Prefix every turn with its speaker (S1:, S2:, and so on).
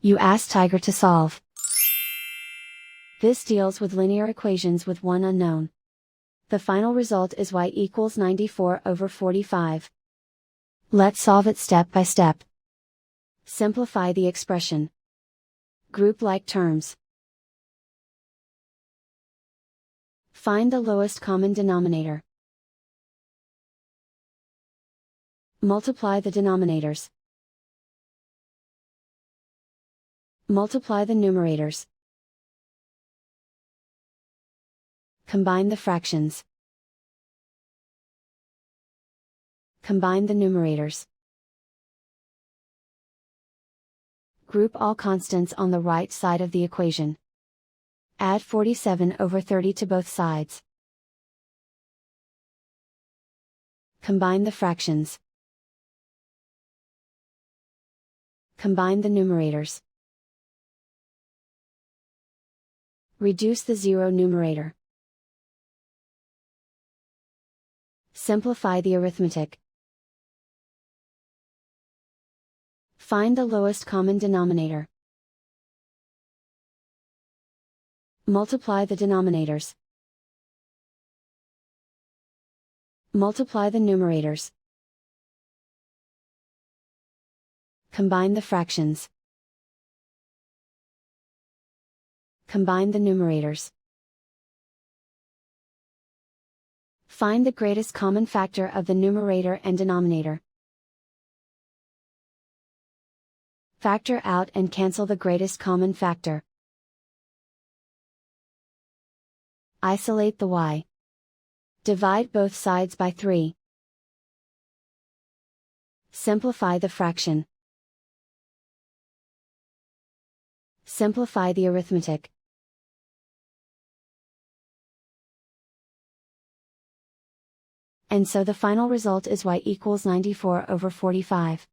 S1: You ask Tiger to solve. This deals with linear equations with one unknown. The final result is y equals 94/45. Let's solve it step by step. Simplify the expression. Group like terms. Find the lowest common denominator. Multiply the denominators. Multiply the numerators. Combine the fractions. Combine the numerators. Group all constants on the right side of the equation. Add 47/30 to both sides. Combine the fractions. Combine the numerators. Reduce the zero numerator. Simplify the arithmetic. Find the lowest common denominator. Multiply the denominators. Multiply the numerators. Combine the fractions. Combine the numerators. Find the greatest common factor of the numerator and denominator. Factor out and cancel the greatest common factor. Isolate the y. Divide both sides by 3. Simplify the fraction. Simplify the arithmetic. And so the final result is y equals 94/45.